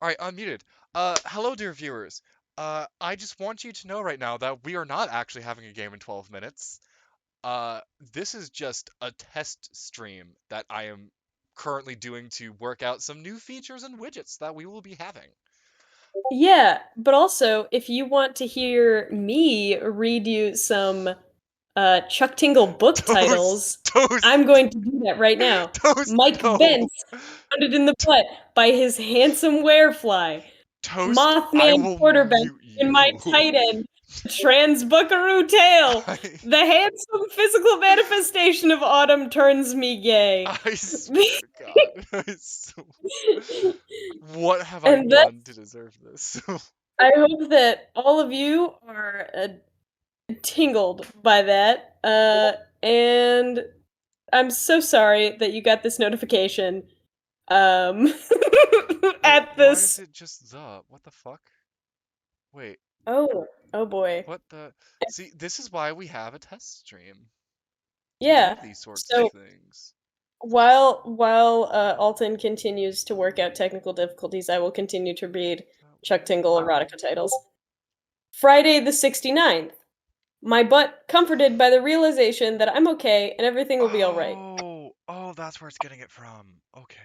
All right, unmuted. Hello, dear viewers. I just want you to know right now that we are not actually having a game in 12 minutes. This is just a test stream that I am currently doing to work out some new features and widgets that we will be having. Yeah, but also, if you want to hear me read you some Chuck Tingle book Toast, titles, toast, I'm going to do that right now. toast, Mike no. Bent's Pounded in the Butt by his handsome werefly. Toast, I Mothman will Quarterback mute in my you. tight end. Trans Buckaroo Tale. I, The handsome physical manifestation of autumn turns me gay. I swear to God. What have I And that done to deserve this? I hope that all of you are tingled by that. And I'm so sorry that you got this notification. Um, Wait, at why is this. it just the? What the fuck? Wait, Oh boy. what the? See, this is why we have a test stream. To do Yeah. these sorts of So things. while Alton continues to work out technical difficulties, I will continue to read Chuck Tingle erotica titles. Friday the 69th. My butt comforted by the realization that I'm okay and everything will be all right. Oh, that's where it's getting it from. Okay.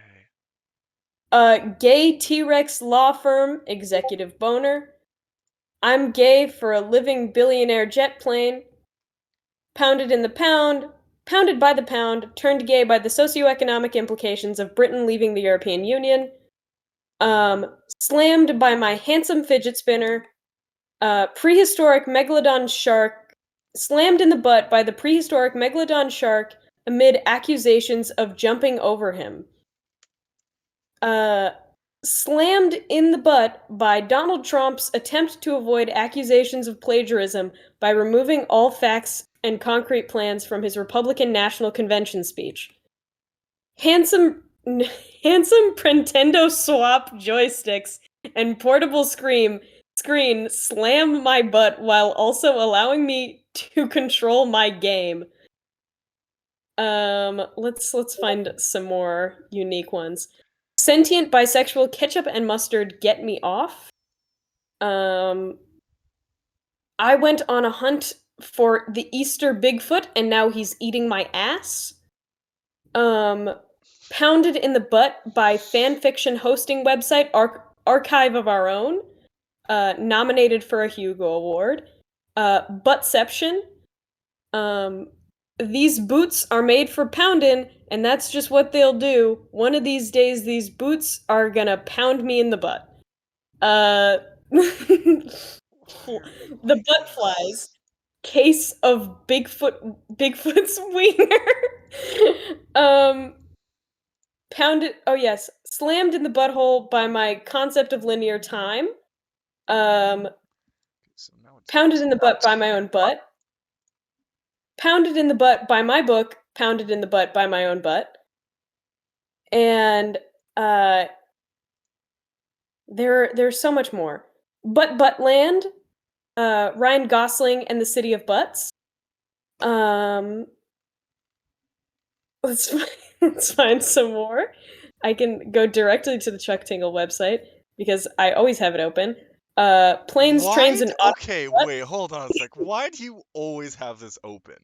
Gay T-Rex law firm executive boner. I'm gay for a living billionaire jet plane. Pounded in the pound, pounded by the pound, turned gay by the socioeconomic implications of Britain leaving the European Union. Slammed by my handsome fidget spinner. Prehistoric megalodon shark. Slammed in the butt by the prehistoric megalodon shark amid accusations of jumping over him. Uh, Slammed in the butt by Donald Trump's attempt to avoid accusations of plagiarism by removing all facts and concrete plans from his Republican National Convention speech. Handsome, handsome Nintendo swap joysticks and portable screen slam my butt while also allowing me to control my game. Let's find some more unique ones. Sentient bisexual ketchup and mustard get me off. Um, I went on a hunt for the Easter Bigfoot and now he's eating my ass. Um, Pounded in the butt by fanfiction hosting website Archive of Our Own. Nominated for a Hugo Award. Buttception. Um, these boots are made for pounding, and that's just what they'll do. One of these days, these boots are gonna pound me in the butt. Uh, Why the butt flies. this? Case of Bigfoot's wiener. um, Pounded. Oh yes, slammed in the butthole by my concept of linear time. Um, Okay, so now it's Pounded in just the butt by my own butt. Pounded in the butt by my book. Pounded in the butt by my own butt. And uh, there's so much more. Buttland. Ryan Gosling and the City of Butts. Um, let's let's find some more. I can go directly to the Chuck Tingle website because I always have it open. Planes, trains, Why? and Okay, wait, automobiles. hold on a sec. Why do you always have this open?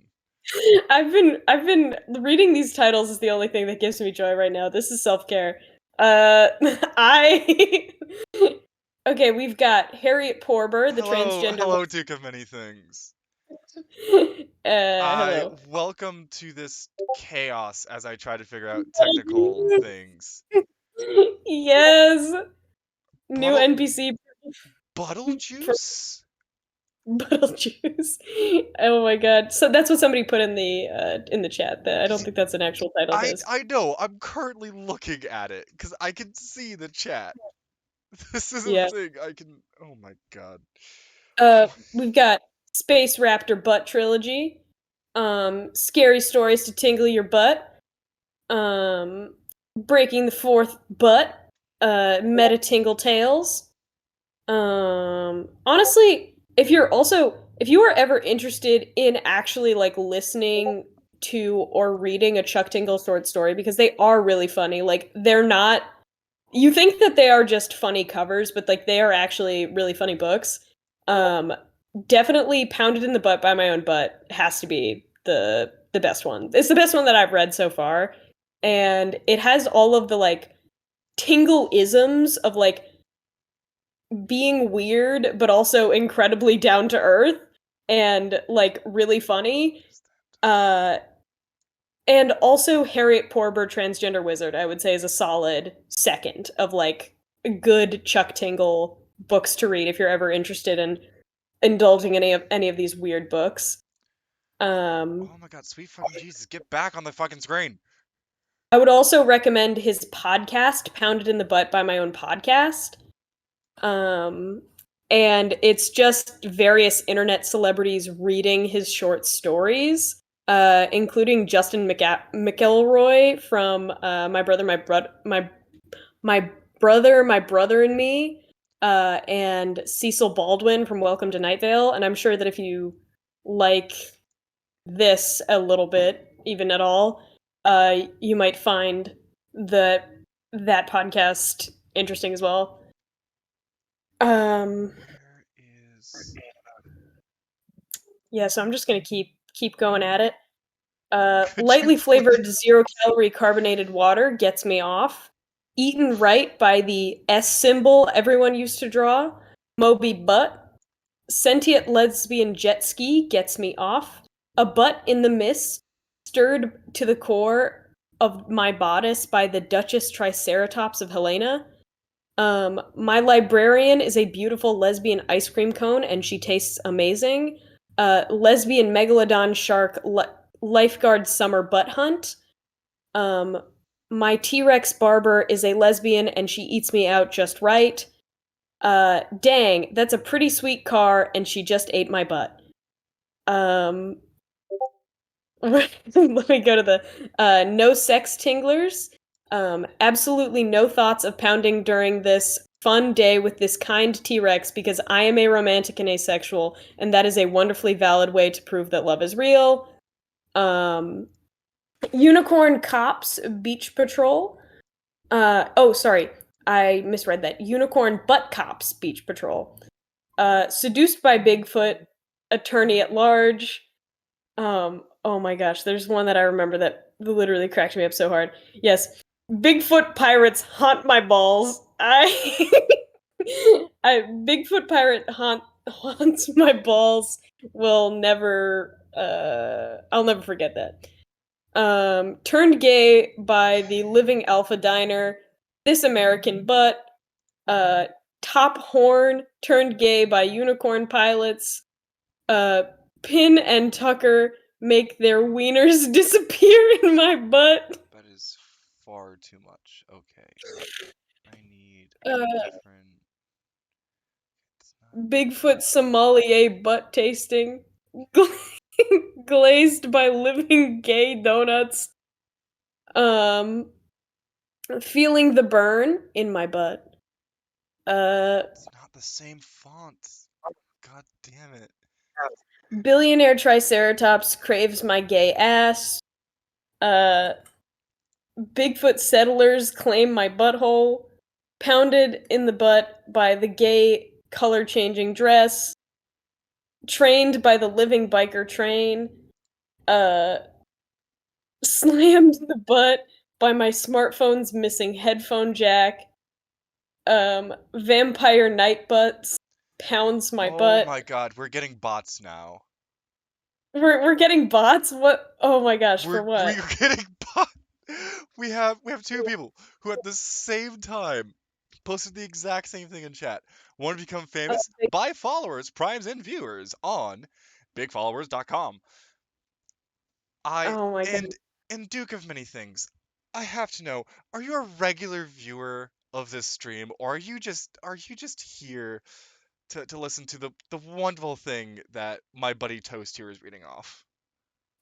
I've been reading these titles is the only thing that gives me joy right now. This is self-care. I Okay, we've got Harriet Porber, the Hello, transgender hello, Duke of Many Things. I hello. welcome to this chaos as I try to figure out technical things. Yes, new Bottle NPC bottle for juice? Beetlejuice. Oh my god! So that's what somebody put in the chat. I don't Y- think that's an actual title of this. I know. I'm currently looking at it because I can see the chat. This is a Yeah. thing I can. Oh my god. We've got Space Raptor Butt Trilogy. Scary stories to tingle your butt. Breaking the fourth butt. Meta Tingle Tales. Honestly, if you are ever interested in actually like listening to or reading a Chuck Tingle short story because they are really funny. Like they're not You think that they are just funny covers, but like they are actually really funny books. Um, Definitely Pounded in the Butt by My Own Butt has to be the best one. It's the best one that I've read so far. And it has all of the like Tingle isms of like being weird but also incredibly down to earth and like really funny. Uh and also Harriet Porber Transgender Wizard, I would say, is a solid second of like good Chuck Tingle books to read if you're ever interested in indulging any of these weird books. Um, Oh my god, sweet fucking Jesus, get back on the fucking screen. I would also recommend his podcast, Pounded in the Butt by My Own Podcast. Um, and it's just various internet celebrities reading his short stories, including Justin McElroy from My Brother, My Brother and Me, and Cecil Baldwin from Welcome to Night Vale. And I'm sure that if you like this a little bit, even at all, you might find that that podcast interesting as well. Um, Where is... yeah, so I'm just gonna keep going at it. Could you Lightly flavored please? 0-calorie carbonated water gets me off. Eaten right by the S symbol everyone used to draw. Moby Butt. Sentient lesbian jet ski gets me off. A butt in the mist, stirred to the core of my bodice by the Duchess Triceratops of Helena. My librarian is a beautiful lesbian ice cream cone, and she tastes amazing. Lesbian megalodon shark lifeguard summer butt hunt. Um, my T-Rex barber is a lesbian, and she eats me out just right. Dang, that's a pretty sweet car, and she just ate my butt. Um, let me go to the no sex tinglers. Absolutely no thoughts of pounding during this fun day with this kind T-Rex because I am a romantic and asexual, and that is a wonderfully valid way to prove that love is real. Um, Unicorn Cops Beach Patrol. Oh, sorry, I misread that. Unicorn Butt Cops Beach Patrol. Seduced by Bigfoot, Attorney at Large. Oh my gosh, there's one that I remember that literally cracked me up so hard. Yes, Bigfoot pirates haunt my balls. I Bigfoot pirate haunts my balls. Will never. I'll never forget that. Turned gay by the Living Alpha Diner. This American Butt. Uh, Top Horn turned gay by Unicorn Pilots. uh, Pin and Tucker make their wieners disappear in my butt. That is far too much. Okay, I need a Uh, different. It's not. Bigfoot sommelier butt tasting. Glazed by living gay donuts. Um, Feeling the burn in my butt. Uh, It's not the same font. God damn it. Billionaire Triceratops craves my gay ass. Uh, Bigfoot settlers claim my butthole. Pounded in the butt by the gay color changing dress. Trained by the living biker train. Uh, Slammed in the butt by my smartphone's missing headphone jack. Vampire night butts pounds my Oh butt. my god, we're getting bots now. We're getting bots. What? Oh my gosh! For We're what? getting bots. We have two people who at the same time posted the exact same thing in chat. Want to become Uh, famous? Buy followers, primes, and viewers on bigfollowers.com. I oh my god. and Duke of many things. I have to know, are you a regular viewer of this stream, or are you just here to listen to the wonderful thing that my buddy Toast here is reading off?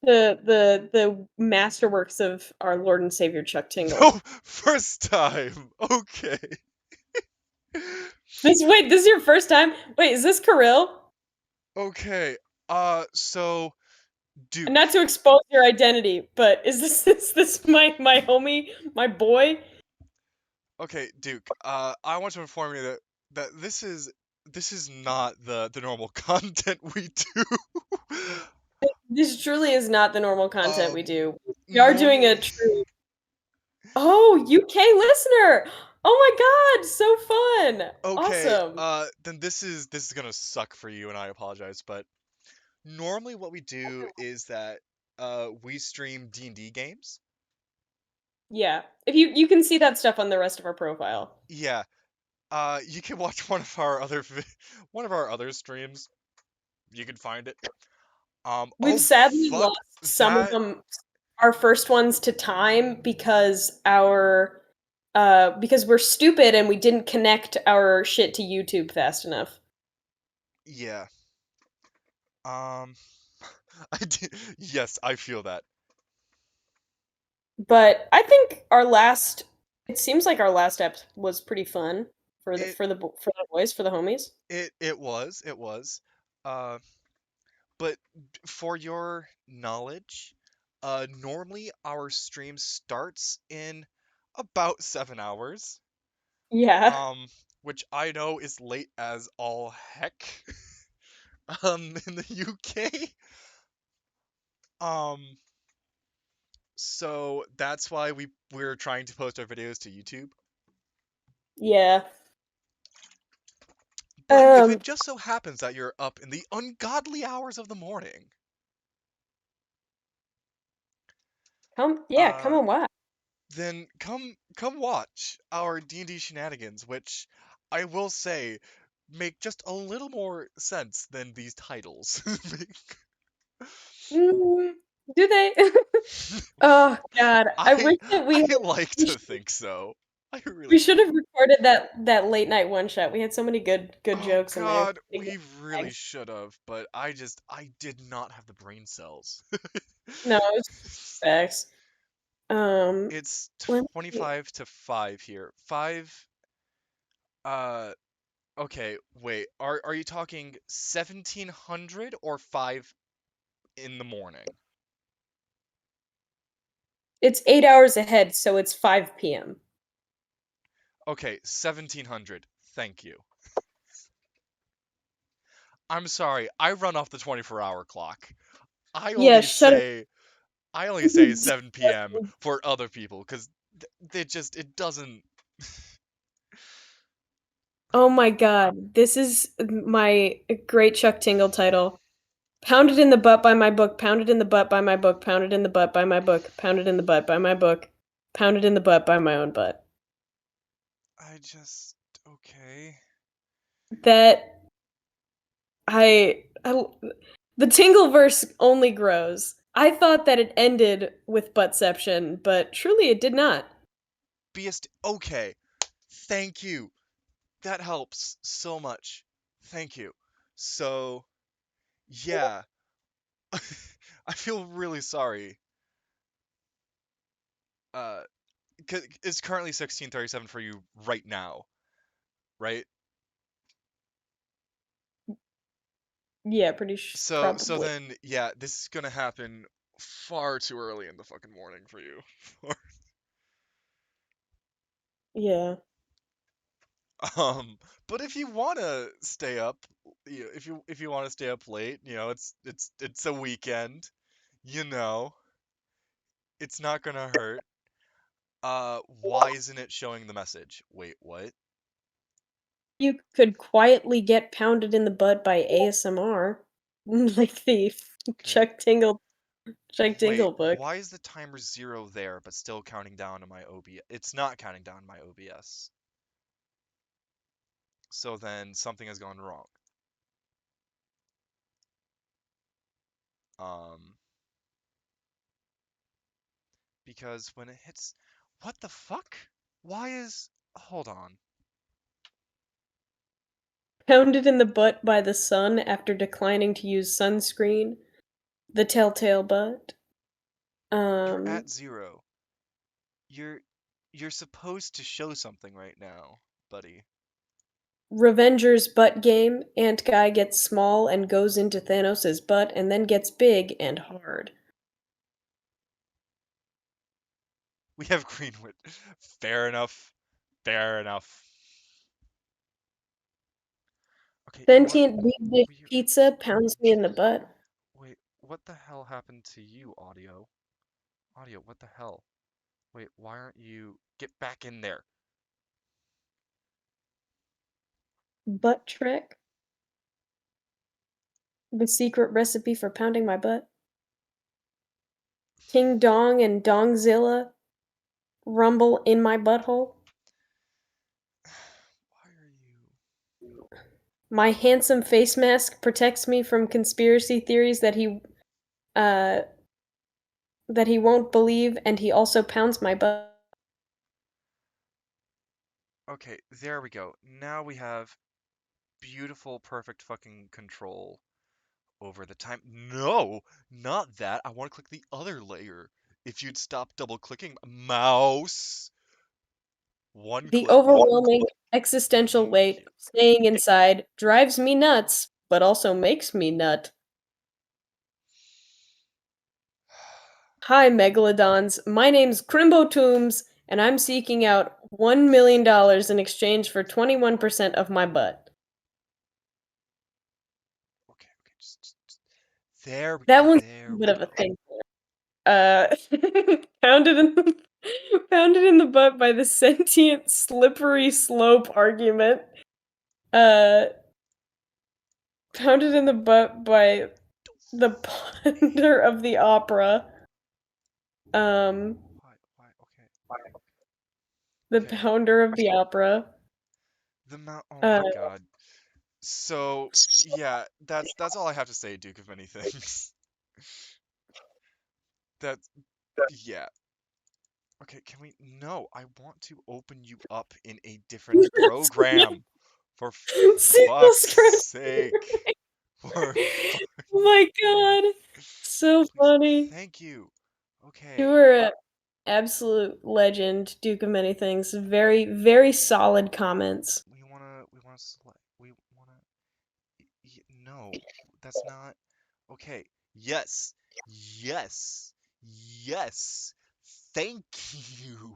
The masterworks of our Lord and Savior Chuck No, Tingle. first time. Okay. This is your first time? Wait, is this Kirill? Okay. So Duke. Not to expose your identity, but is this my homie, my boy? Okay, Duke. I want to inform you that this is not the normal content we do. This truly is not the normal content we Um, do. We are doing a normally, true. Oh, UK listener! Oh my God, so fun! okay. Awesome. Then this is gonna suck for you, and I apologize. But normally, what we do is that we stream D&D games. Yeah, if you can see that stuff on the rest of our profile. Yeah. You can watch one of our other streams. You can find it. We've Oh sadly fuck lost some of that. them, our first ones to time because because we're stupid and we didn't connect our shit to YouTube fast enough. Yeah. Um, I did. Yes, I feel that. But I think it seems like our last ep was pretty fun for It for the boys, for the homies. it was. Uh, but for your knowledge, normally our stream starts in about 7 hours. Yeah. Um, which I know is late as all heck. In the UK. Um, so that's why we're trying to post our videos to YouTube. Yeah. But if it Um just so happens that you're up in the ungodly hours of the morning, come uh, on, wow. then come watch our D&D shenanigans, which I will say make just a little more sense than these titles make. Mm, do they? Oh God, I I wish that I like we to think so. I we really should do. have recorded that late night one shot. We had so many good Oh jokes in there. God, we really should have, but I did not have the brain cells. No, it's facts. Um, It's let me, 25 to 5 here. 5 uh okay, wait. Are you talking 1700 or 5 in the morning? it's 8 hours ahead, so it's 5 p.m. Okay, 1700. Thank you. I'm sorry. I run off the 24-hour clock. I Yeah, only shut up. say I only say 7 p.m. for other people cuz they just it doesn't. Oh my God, this is my great Chuck Tingle title. Pounded in the butt by my book, pounded in the butt by my book, pounded in the butt by my book, pounded in the butt by my book, pounded in the butt by my own butt. I just okay. That I the Tingleverse only grows. I thought that it ended with buttception, but truly it did not. Okay. Thank you. That helps so much. Thank you. So, yeah. I feel really sorry. Uh, it's currently 16:37 for you right now, right? Yeah, So probably. then, yeah, this is gonna happen far too early in the fucking morning for you. Yeah. Um, but if you wanna stay up, if you wanna stay up late, it's a weekend, you know, it's not gonna hurt. Why isn't it showing the message? Wait, what? You could quietly get pounded in the butt by ASMR, like the Okay. Chuck Tingle Chuck Wait, Tingle book. why is the timer 0 there, but still counting down to my OBS? It's not counting down my OBS. So then something has gone wrong. Um, because when it hits, what the fuck? Why is, hold on. Pounded in the butt by the sun after declining to use sunscreen. The telltale butt. You're Um, at 0. You're, you're supposed to show something right now, buddy. Revenger's butt game. Ant guy gets small and goes into Thanos' butt and then gets big and hard. We have Greenwood. Fair enough. Fair enough. Okay, you know what? Sentient deep dish We pizza pounds me in the butt. wait. What the hell happened to you, audio? Audio, what the hell? Wait, why aren't you? Get back in there. Butt trick. The secret recipe for pounding my butt. King Dong and Dongzilla rumble in my butthole. Why are you? My handsome face mask protects me from conspiracy theories uh that he won't believe, and he also pounds my butt. Okay, there we go. Now we have beautiful, perfect fucking control over the time. No, not that. I want to click the other layer. If you'd stop double clicking, mouse. One The click. overwhelming existential weight of staying inside drives me nuts, but also makes me nut. Hi, Megalodons. My name's Crimbo Toombs, and I'm seeking out $1 million in exchange for 21% of my butt. Okay, okay, there we, That one's a there bit we of a go. thing. Uh, pounded in the, pounded in the butt by the sentient slippery slope argument. Uh, pounded in the butt by the ponder of the opera. Um, Why, okay, the okay. pounder of the opera. The mount, oh Uh, my God. So, yeah, that's all I have to say, Duke of Many Things. That's, yeah. Okay, can we, no, I want to open you up in a different that's program. For single fuck's screen. sake. For fuck, Oh my god. So please, funny. thank you. You Okay, were an absolute legend, Duke of Many Things. Very, very solid comments. we wanna select, we wanna, no, that's not, okay, yes, yes, yes, thank you.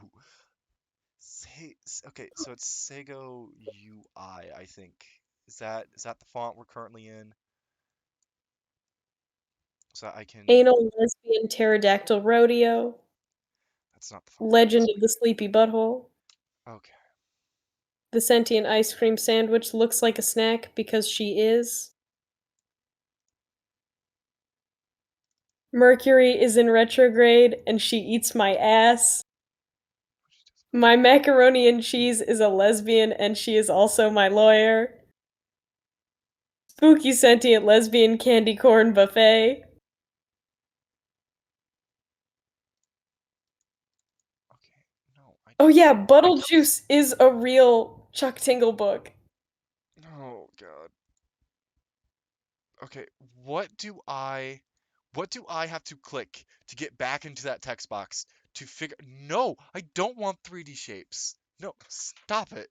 Okay, so it's Sego UI, I think. Is that the font we're currently in? So I can, Anal lesbian pterodactyl rodeo. that's not the font I Legend want. of the sleepy butthole. Okay. The sentient ice cream sandwich looks like a snack because she is. Mercury is in retrograde and she eats my ass. My macaroni and cheese is a lesbian and she is also my lawyer. Spooky sentient lesbian candy corn buffet. Okay, no, I Oh don't. yeah, Juice is a real Chuck Tingle book. Oh God. Okay, what do I what do I have to click to get back into that text box to figure? No, I don't want 3D shapes. No, stop it.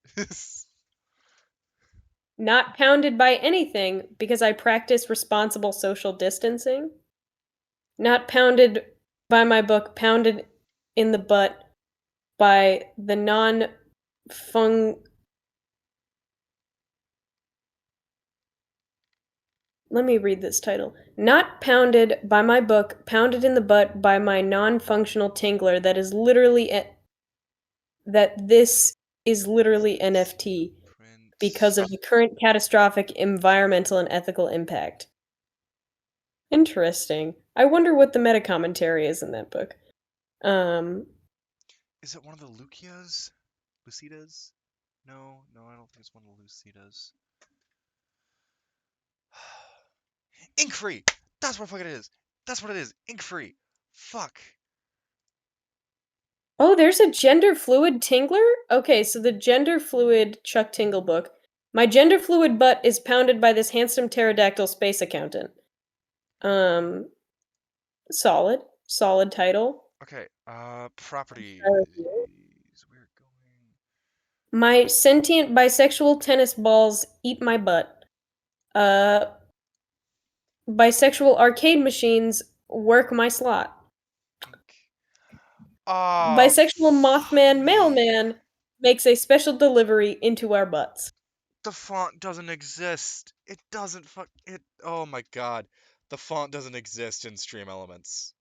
Not pounded by anything because I practice responsible social distancing. Not pounded by my book, pounded in the butt by the non fung. Let me read this title. Not pounded by my book, pounded in the butt by my non functional tingler that this is literally NFT Print. because of the current catastrophic environmental and ethical impact. Interesting. I wonder what the meta commentary is in that book. Um, Is it one of the Lucias? Lucidas? No, no, I don't think it's one of the Lucidas. Ink free! That's what fuck it is! That's what it is! Ink free! Fuck! oh, there's a gender fluid tingler? Okay, so the gender fluid Chuck Tingle book. My gender fluid butt is pounded by this handsome pterodactyl space accountant. Um, solid. Solid title. Okay, properties. Uh, We're going. My sentient bisexual tennis balls eat my butt. Uh, bisexual arcade machines work my slot. Ink. Ah, Bisexual fuck Mothman me. Mailman makes a special delivery into our butts. The font doesn't exist. It doesn't fuck it. Oh my god. The font doesn't exist in Stream Elements.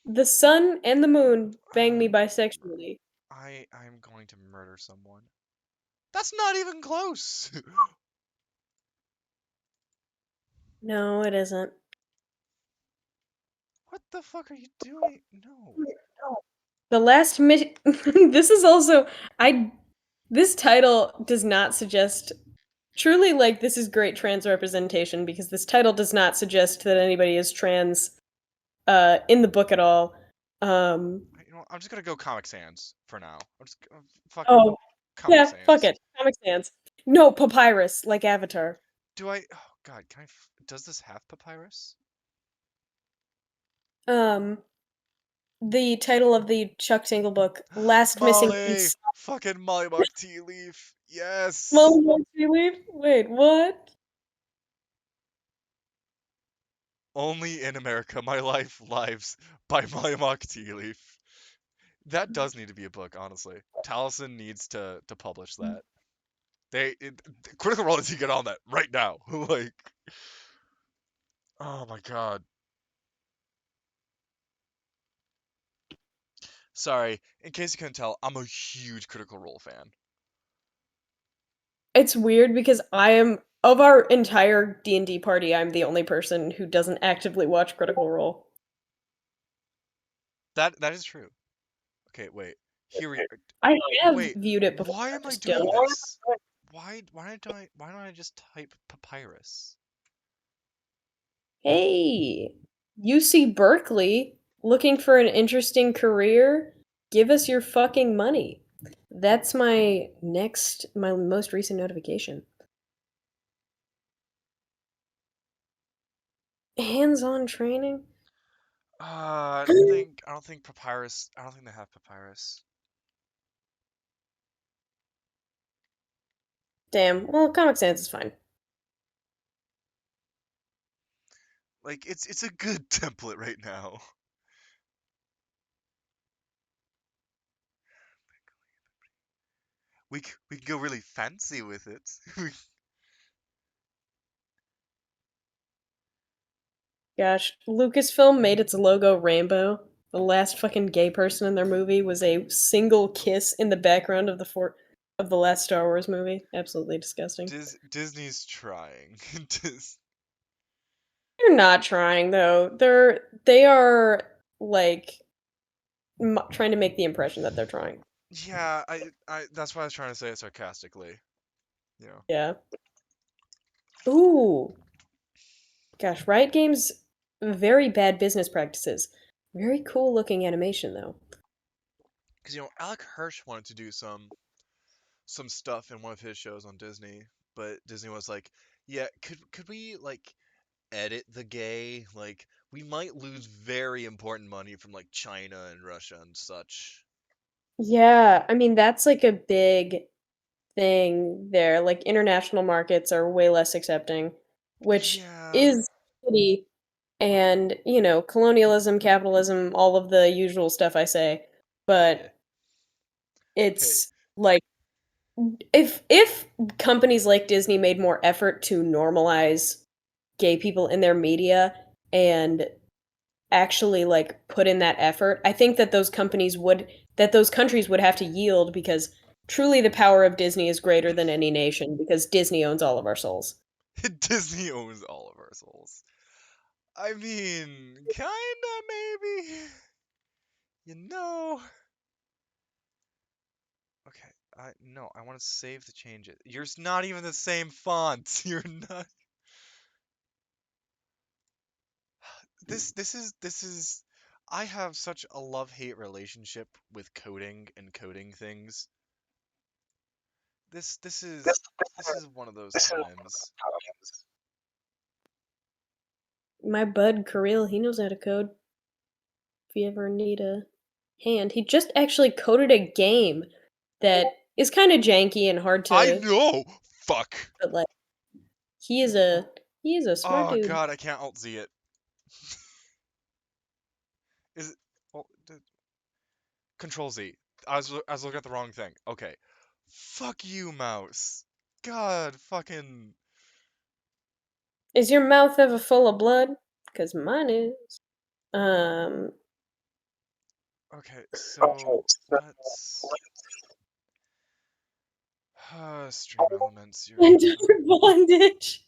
The sun and the moon bang me I'm bisexually. I'm going to murder someone. That's not even close. No, it isn't. What the fuck are you doing? No. The last mission. This is also. I. This title does not suggest. Truly, like, this is great trans representation because this title does not suggest that anybody is trans in the book at all. Um, You know, I'm just gonna go Comic Sans for now. I'm just fuck it. oh, Comic yeah, fuck Sans. it. Comic Sans. No, papyrus, like Avatar. Do I? Oh god, can I? Does this have papyrus? Um, the title of the Chuck Tingle book, Last Missing Molly! Piece. Fucking Molly Mark Tea Leaf. Yes. Mom, leave? Wait, what? Only in America, My Life Lives by Molly Mark Tea Leaf. That does need to be a book, honestly. Taliesin needs to publish that. Critical Role needs to get on that right now. Like, oh my god. Sorry, in case you couldn't tell, I'm a huge Critical Role fan. It's weird because I am of our entire D&D party, I'm the only person who doesn't actively watch Critical Role. That is true. Okay, wait. Here we I have wait. viewed it before, Why I am I just doing don't. this? Why don't I just type papyrus? Hey, UC Berkeley, looking for an interesting career? Give us your fucking money. That's my most recent notification. Hands-on training? I don't think papyrus. I don't think they have papyrus. Damn, well, Comic Sans is fine. Like it's a good template right now. We can go really fancy with it. Gosh, Lucasfilm made its logo rainbow. The last fucking gay person in their movie was a single kiss in the background of the last Star Wars movie. Absolutely disgusting. Disney's trying. They're not trying though. They are like trying to make the impression that they're trying. Yeah, I that's why I was trying to say it sarcastically. You know, Yeah. Ooh, gosh, Riot Games very bad business practices. Very cool looking animation though. because Alec Hirsch wanted to do some stuff in one of his shows on Disney, but Disney was like, yeah, could we like edit the gay? Like we might lose very important money from like China and Russia and such. Yeah, I mean that's like a big thing there. Like international markets are way less accepting, which Yeah. is shitty. And, colonialism, capitalism, all of the usual stuff I say. Yeah. But Okay. it's like if companies like Disney made more effort to normalize gay people in their media and actually like put in that effort, I think that those countries would have to yield because truly the power of Disney is greater than any nation because Disney owns all of our souls. Disney owns all of our souls. I mean, kinda maybe. You know. Okay. No, I want to save the changes. You're not even the same font. You're not. This is. I have such a love-hate relationship with coding and coding things. This this is this is one of those times. My bud Kirill, he knows how to code. If you ever need a hand, he just actually coded a game that is kind of janky and hard I to, know. Fuck. but like he is a smart Oh dude. god, I can't alt Z it. Is it? Well, Control Z. I was looking at the wrong thing. Okay. Fuck you, mouse. God, fucking. Is your mouth ever full of blood? Because mine is. Um, Okay, so let's. Stream elements. You're Enter gonna. bondage.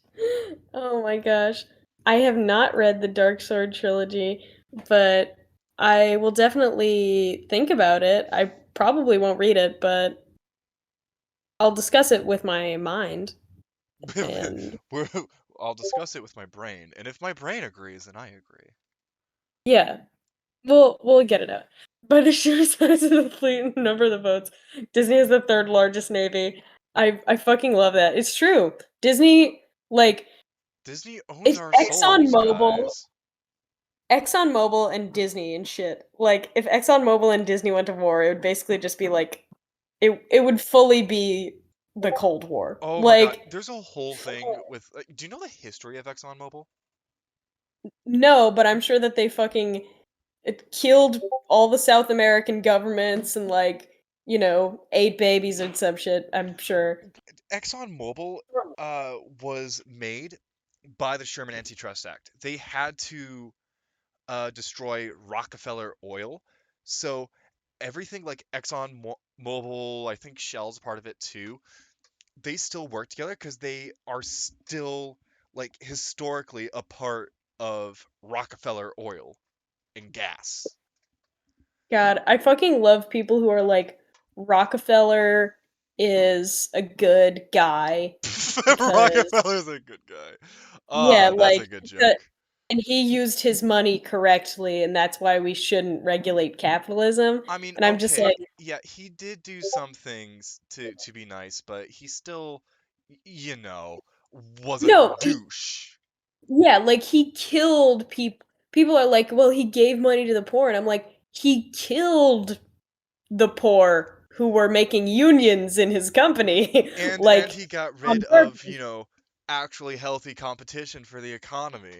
Oh my gosh. I have not read the Dark Sword trilogy, but I will definitely think about it. I probably won't read it, but I'll discuss it with my mind. And We're, I'll discuss it with my brain, and if my brain agrees, then I agree. yeah, we'll get it out. By the sheer size of the fleet and number of the boats, Disney has the third largest navy. I fucking love that. It's true. Disney, like, Disney owns if our souls, guys. ExxonMobil and Disney and shit. Like, if ExxonMobil and Disney went to war, it would basically just be like it would fully be the Cold War. Oh my God, Like, there's a whole thing with. Do you know the history of ExxonMobil? no, but I'm sure that they fucking it killed all the South American governments and like, ate babies and some shit, I'm sure. ExxonMobil was made by the Sherman Antitrust Act. They had to destroy Rockefeller oil. So everything like Mobil, I think Shell's part of it too, they still work together because they are still like historically a part of Rockefeller oil and gas. God, I fucking love people who are like Rockefeller is a good guy because Rockefeller's a good guy. yeah, Ah, that's like a good the joke. and he used his money correctly and that's why we shouldn't regulate capitalism. I mean, And I'm just okay, like, yeah, he did do some things to be nice, but he still, was a no, douche. yeah, like he killed people. People are like, well, he gave money to the poor. And I'm like, he killed the poor who were making unions in his company. And Like, he got rid on of, purpose. actually healthy competition for the economy.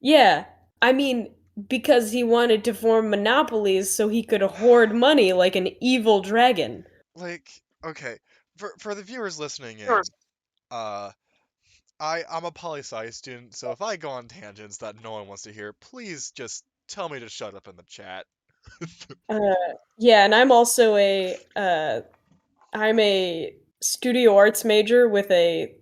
Yeah. I mean, because he wanted to form monopolies so he could hoard money like an evil dragon. Like, okay, for the viewers listening in, uh, I'm a poli-sci student, so if I go on tangents that no one wants to hear, please just tell me to shut up in the chat. Uh, yeah, and I'm a studio arts major with a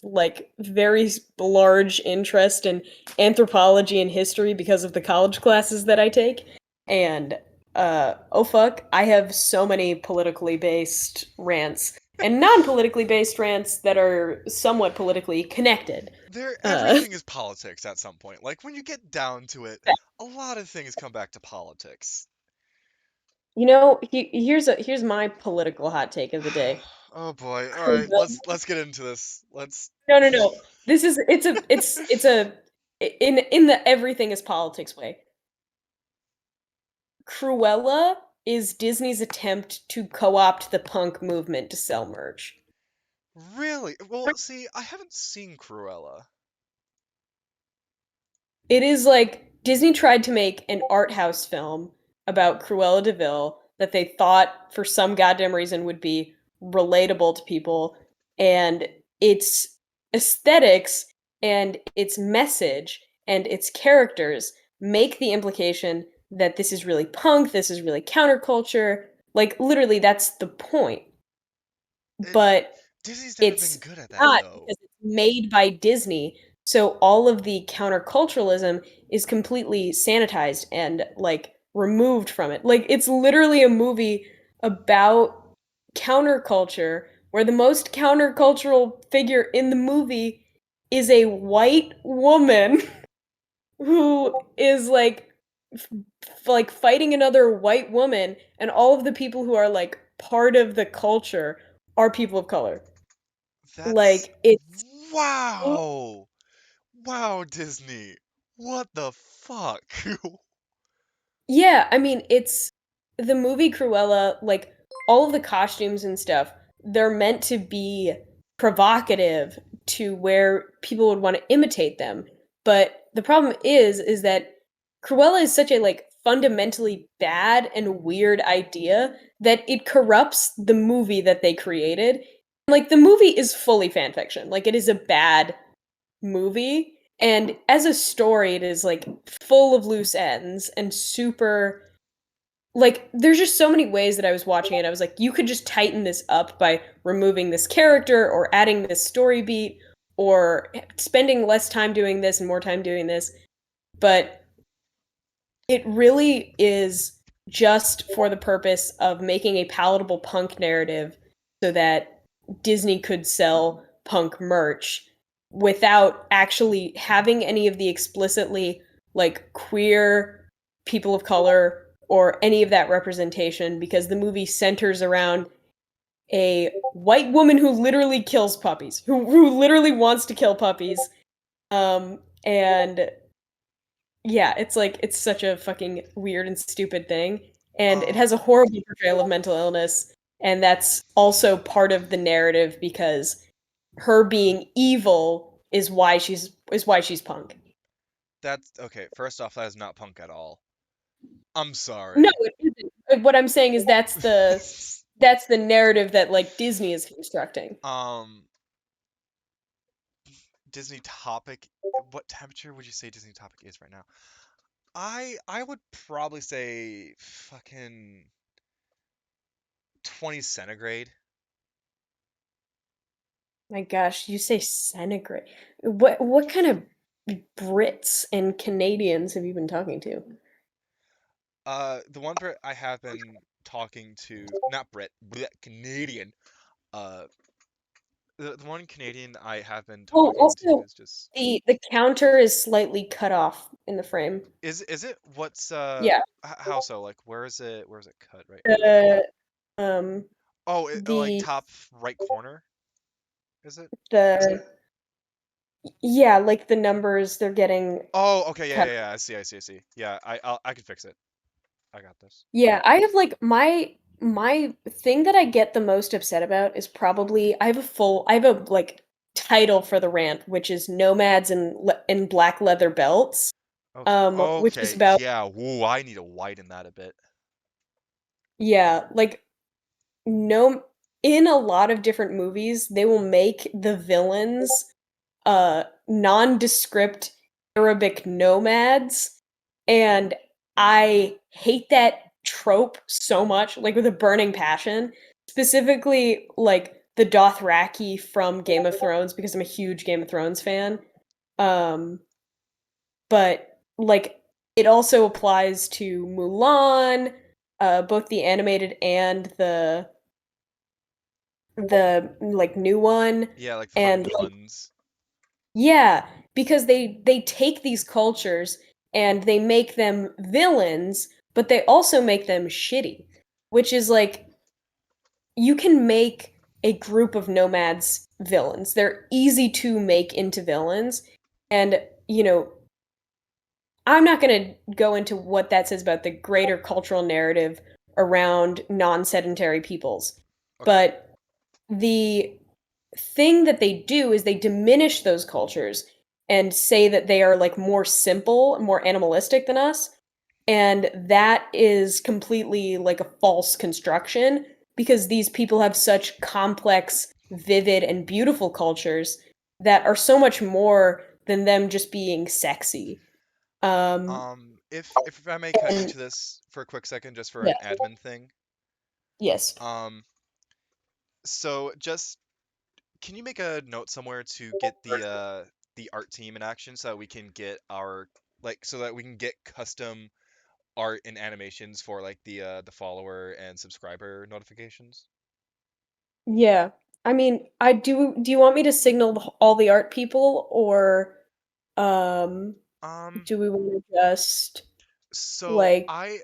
like very large interest in anthropology and history because of the college classes that I take. And oh fuck, I have so many politically based rants and non-politically based rants that are somewhat politically connected. Uh Everything is politics at some point. Like when you get down to it, a lot of things come back to politics. here's my political hot take of the day. Oh boy. All right, Cruella. let's get into this. Let's No, no, no. This is it's a in the everything is politics way. Cruella is Disney's attempt to co-opt the punk movement to sell merch. really. Well, see, I haven't seen Cruella. It is like Disney tried to make an art house film about Cruella de Vil that they thought for some goddamn reason would be relatable to people, and its aesthetics and its message and its characters make the implication that this is really punk, this is really counterculture. Like literally that's the point. It But Disney's never been it's good at that not though. because it's made by Disney. So all of the counterculturalism is completely sanitized and like removed from it. Like it's literally a movie about counterculture where the most countercultural figure in the movie is a white woman who is like fighting another white woman and all of the people who are like part of the culture are people of color. That's Like it's wow. Wow, Disney. What the fuck? yeah, I mean it's the movie Cruella, like all of the costumes and stuff, they're meant to be provocative to where people would want to imitate them. But the problem is that Cruella is such a like fundamentally bad and weird idea that it corrupts the movie that they created. Like the movie is fully fan fiction. Like it is a bad movie, and as a story it is like full of loose ends and super, like there's just so many ways that I was watching it. I was like, you could just tighten this up by removing this character or adding this story beat or spending less time doing this and more time doing this. But it really is just for the purpose of making a palatable punk narrative so that Disney could sell punk merch without actually having any of the explicitly like queer people of color or any of that representation, because the movie centers around a white woman who literally kills puppies, who literally wants to kill puppies. And yeah, it's like it's such a fucking weird and stupid thing. And it has a Um, horrible portrayal of mental illness, and that's also part of the narrative because her being evil is why she's punk. that's okay. First off, that is not punk at all. I'm No, sorry. it isn't. What I'm saying is that's the narrative that like Disney is constructing. um, Disney topic. What temperature would you say Disney topic is right now? I would probably say fucking 20 centigrade. My gosh, you say centigrade. What kind of Brits and Canadians have you been talking to? The one Brit I have been talking to, not Brit, Canadian. Uh, the one Canadian I have been Oh, talking to also is just the counter is slightly cut off in the frame. is it what's Yeah. how so? Like where is it cut right now? The um Oh, like the top right corner, is it? the yeah, like the numbers they're getting Oh, okay, yeah, cut. yeah, yeah. I see. Yeah, I can fix it. I got this. Yeah, I have like my thing that I get the most upset about is probably I have a like title for the rant, which is nomads in black leather belts. Okay, Which is okay, about, yeah. Woo, I need to widen that a bit. yeah, like no, in a lot of different movies they will make the villains nondescript Arabic nomads, and I hate that trope so much, like with a burning passion. Specifically, like the Dothraki from Game of Thrones, because I'm a huge Game of Thrones fan. Um, but like it also applies to Mulan, both the animated and the like new one, Yeah, like the fucking and like puns. yeah, because they take these cultures and they make them villains, but they also make them shitty, which is like you can make a group of nomads villains. They're easy to make into villains, and you know, I'm not going to go into what that says about the greater cultural narrative around non-sedentary peoples. Okay. But the thing that they do is they diminish those cultures and say that they are like more simple, more animalistic than us. And that is completely like a false construction because these people have such complex, vivid, and beautiful cultures that are so much more than them just being sexy. Um, If I may cut and into this for a quick second, just for yeah, an admin thing. yes. Um, so just can you make a note somewhere to get the art team in action so that we can get our like so that we can get custom art and animations for like the follower and subscriber notifications? Yeah. I mean, I do you want me to signal all the art people, or um Um, do we want to just so like, I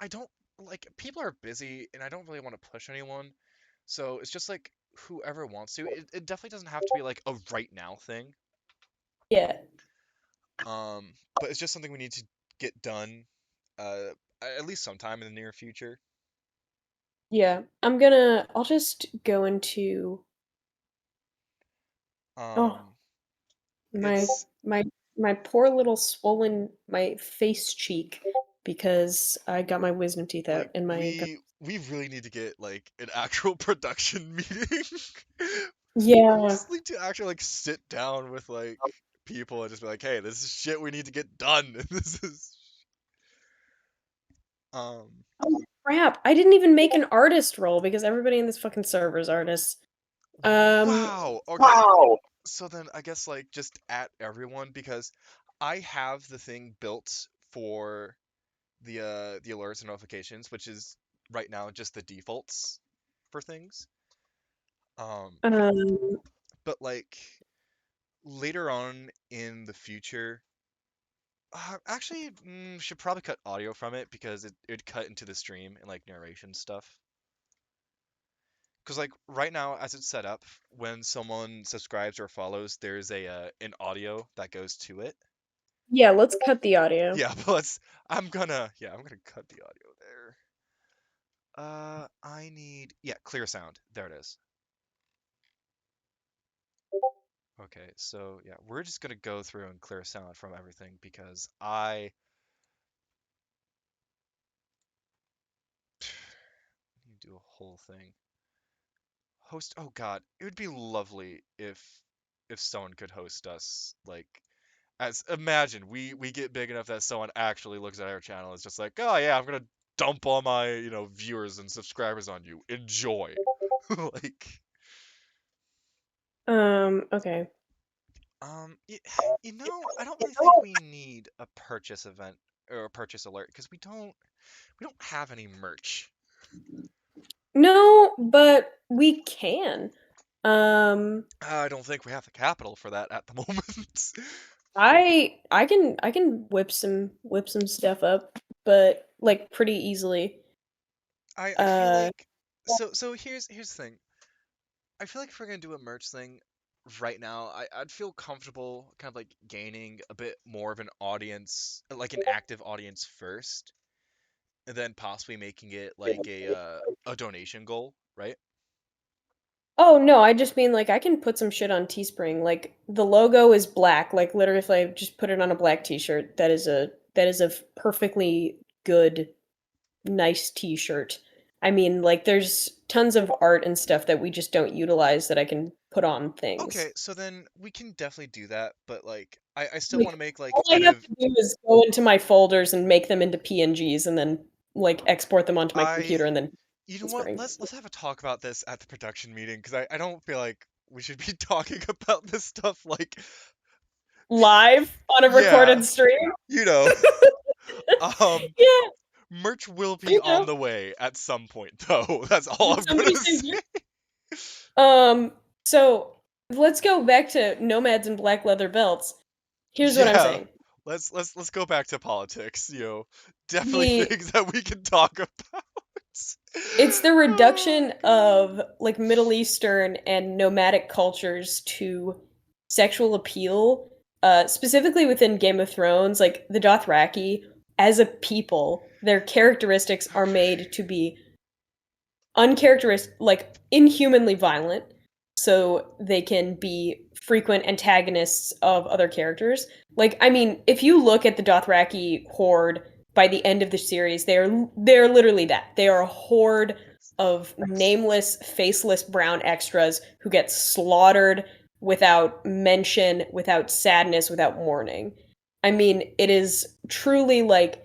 don't like people are busy and I don't really want to push anyone. So it's just like whoever wants to. It definitely doesn't have to be like a right now thing. yeah. But it's just something we need to get done uh at least sometime in the near future. Yeah. I'll just go into, oh, Um my it's my my poor little swollen my face cheek. because I got my wisdom teeth out Like and my we really need to get like an actual production meeting. We yeah. just need to actually like sit down with like people and just be like, hey, this is shit we need to get done. This is um Oh, crap. I didn't even make an artist role because everybody in this fucking server is artists. Um, wow. Okay, wow. so then I guess like just at everyone because I have the thing built for the alerts and notifications, which is right now just the defaults for things. Um, Um, but like later on in the future, actually, should probably cut audio from it because it'd cut into the stream and like narration stuff. Because like right now, as it's set up, when someone subscribes or follows, there's a an audio that goes to it. yeah, let's cut the audio. Yeah, but I'm gonna cut the audio there. I need yeah, clear sound. There it is. Okay, so yeah, we're just gonna go through and clear sound from everything because I need to do a whole thing. Host, oh God, it would be lovely if someone could host us. Like, as imagine we get big enough that someone actually looks at our channel and is just like, oh yeah, I'm gonna dump all my viewers and subscribers on you. Enjoy. Like, Okay. y- I don't really think we need a purchase event or a purchase alert because we don't have any merch. No, but we can. Um, I don't think we have the capital for that at the moment. I can whip some stuff up, but like pretty easily. I feel Uh, like so here's the thing. I feel like if we're gonna do a merch thing right now, I'd feel comfortable kind of like gaining a bit more of an audience, like an active audience first, and then possibly making it like a donation goal, right? oh no, I just mean like I can put some shit on Teespring. Like the logo is black. Like literally, if I just put it on a black T-shirt, that is a perfectly good, nice T-shirt. I mean, like there's tons of art and stuff that we just don't utilize that I can put on things. Okay, so then we can definitely do that, but like I still Like want to make like all I an have ev to do is go into my folders and make them into PNGs and then like export them onto my computer I and then you know what? Teespring. Let's have a talk about this at the production meeting because I don't feel like we should be talking about this stuff like Live on a yeah, recorded stream. you know. Um Yeah, Merch will be you on know. the way at some point, though. That's all Did I'm gonna somebody say say. yeah? So let's go back to nomads and black leather belts. Here's what I'm Yeah, saying. let's go back to politics. Definitely The things that we can talk about. it's the Oh reduction God. of like Middle Eastern and nomadic cultures to sexual appeal, specifically within Game of Thrones, like the Dothraki as a people, their characteristics are Okay. made to be uncharacteristic, like inhumanly violent, so they can be frequent antagonists of other characters. Like, I mean, if you look at the Dothraki horde by the end of the series, they're literally that. They are a horde of nameless, faceless brown extras who get slaughtered without mention, without sadness, without mourning. I mean, it is truly like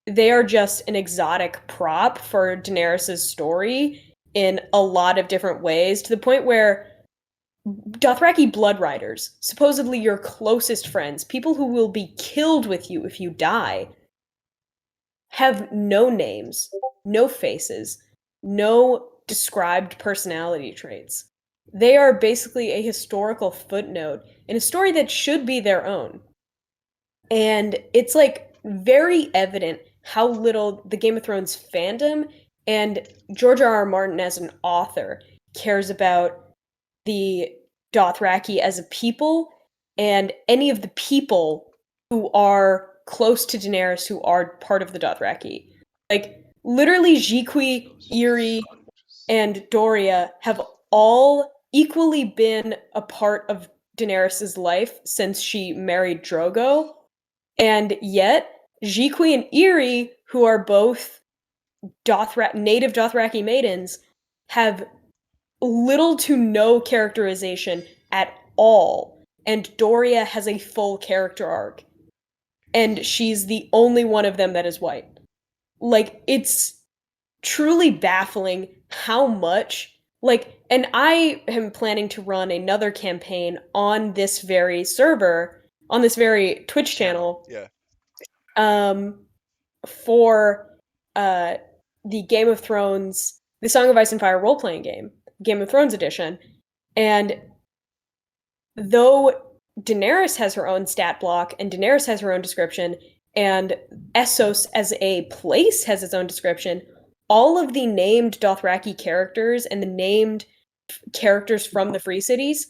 they are just an exotic prop for Daenerys's story in a lot of different ways, to the point where Dothraki blood riders, supposedly your closest friends, people who will be killed with you if you die, have no names, no faces, no described personality traits. They are basically a historical footnote in a story that should be their own. And it's like very evident how little the Game of Thrones fandom and George R. R. Martin as an author cares about the Dothraki as a people and any of the people who are close to Daenerys who are part of the Dothraki. Like literally Jiqui, Those Eerie, soldiers. and Doria have all equally been a part of Daenerys's life since she married Drogo, and yet Jiqui and Eri, who are both native Dothraki maidens, have little to no characterization at all. And Doria has a full character arc. And she's the only one of them that is white. Like, it's truly baffling how much. Like, and I am planning to run another campaign on this very server, on this very Twitch Channel. channel, Yeah. um, for the Game of Thrones, the Song of Ice and Fire role playing game, Game of Thrones edition. And though Daenerys has her own stat block and Daenerys has her own description, and Essos as a place has its own description, all of the named Dothraki characters and the named characters from the Free Cities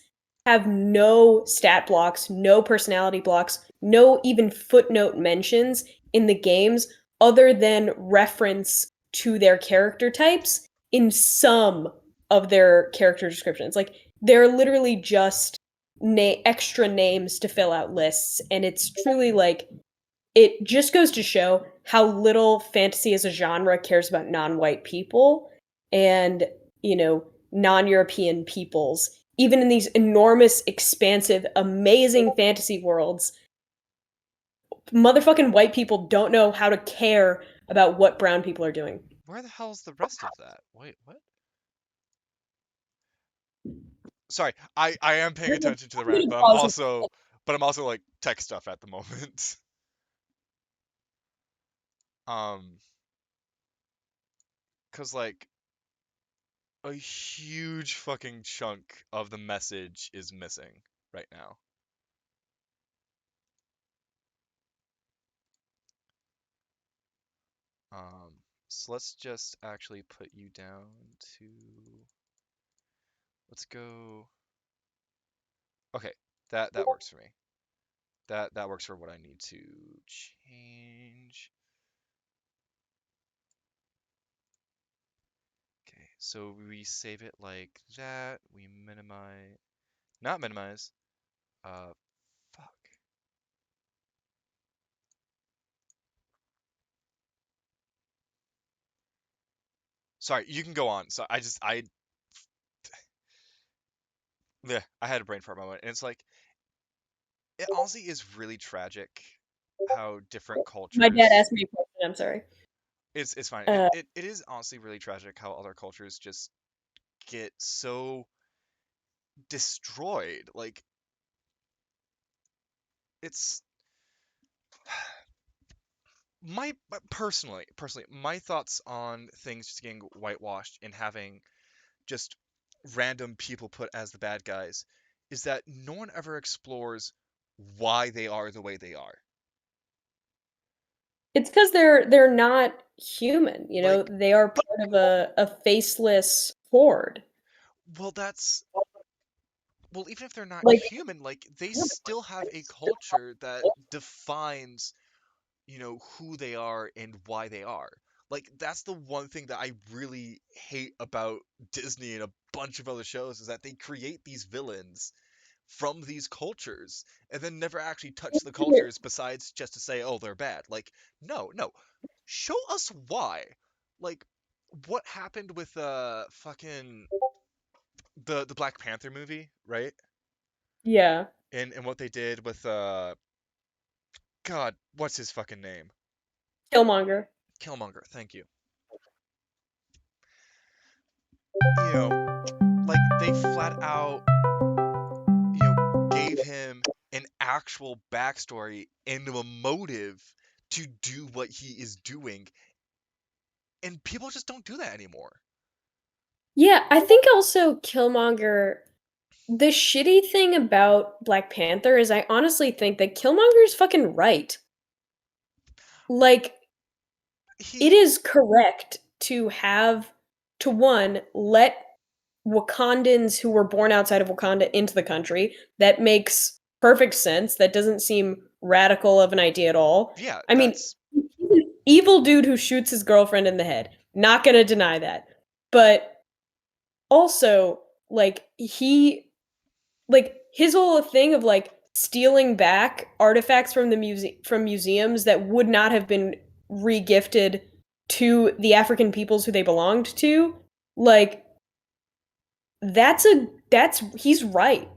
have no stat blocks, no personality blocks, no even footnote mentions in the games other than reference to their character types in some of their character descriptions. Like, they're literally just extra names to fill out lists, and it's truly like, it just goes to show how little fantasy as a genre cares about non-white people and, non-European peoples. Even in these enormous, expansive, amazing fantasy worlds, motherfucking white people don't know how to care about what brown people are doing. Where the hell's the rest of that? Wait, what? Sorry, I am paying attention to the rant, but I'm also like tech stuff at the moment. Um, cause like a huge fucking chunk of the message is missing right now. Um, so let's just actually put you down to, let's go. Okay, that works for me. That works for what I need to change. Okay, so we save it like that. We minimize, not minimize. Fuck. Sorry, you can go on. So yeah, I had a brain fart moment, and it's like it honestly is really tragic how different My dad cultures. asked me a question. I'm sorry. It's fine. Uh, It is honestly really tragic how other cultures just get so destroyed. Like it's personally, my thoughts on things just getting whitewashed and having just random people put as the bad guys is that no one ever explores why they are the way they are. it's because they're not human. Like, They are part of a faceless horde. well, even if they're not Like, human, like they still have a culture that defines, who they are and why they are. Like that's the one thing that I really hate about Disney and a bunch of other shows is that they create these villains from these cultures and then never actually touch the cultures besides just to say, oh, they're bad. Like, no, no. Show us why. Like, what happened with fucking the Black Panther movie, right? yeah, And what they did with God, what's his fucking name? Killmonger. Killmonger, thank you. You know, like they flat out, gave him an actual backstory and a motive to do what he is doing, and people just don't do that anymore. Yeah, I think also Killmonger. The shitty thing about Black Panther is I honestly think that Killmonger is fucking right. Like, it He, is correct to have, to one, let Wakandans who were born outside of Wakanda into the country. That makes perfect sense. That doesn't seem radical of an idea at all. yeah, I mean, that's he's an evil dude who shoots his girlfriend in the head. Not gonna deny that. But also, like, his whole thing of like stealing back artifacts from from museums that would not have been regifted to the African peoples who they belonged to, like that's he's right.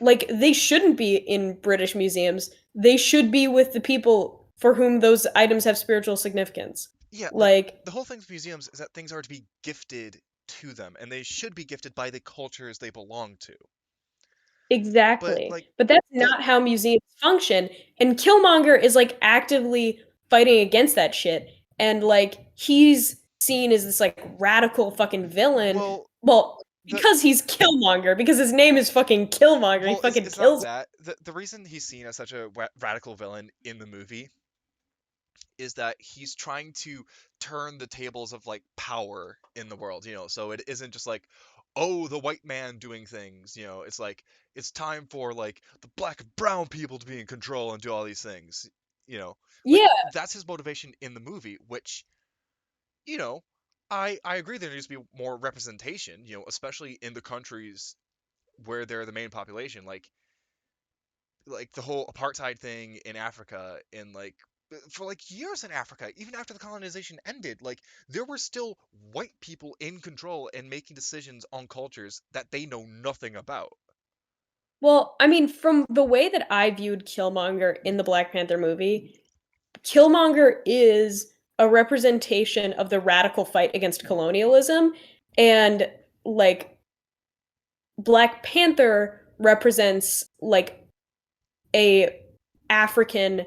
Like they shouldn't be in British museums. They should be with the people for whom those items have spiritual significance. Yeah, like Like the whole thing with museums is that things are to be gifted to them, and they should be gifted by the cultures they belong to. But exactly. like But that's the not how museums function. And Killmonger is like actively fighting against that shit. And like he's seen as this like radical fucking villain. well Well, the because he's Killmonger, because his name is fucking Killmonger. He well fucking it's not kills. that. The reason he's seen as such a radical villain in the movie is that he's trying to turn the tables of like power in the world, so it isn't just like, oh, the white man doing things, it's like it's time for like the black and brown people to be in control and do all these things, you know. Like Yeah. that's his motivation in the movie, which, you know, I agree there needs to be more representation, especially in the countries where they're the main population, like the whole apartheid thing in Africa, and like for like years in Africa, even after the colonization ended, like there were still white people in control and making decisions on cultures that they know nothing about. Well, I mean, from the way that I viewed Killmonger in the Black Panther movie, Killmonger is a representation of the radical fight against colonialism, and like Black Panther represents like a African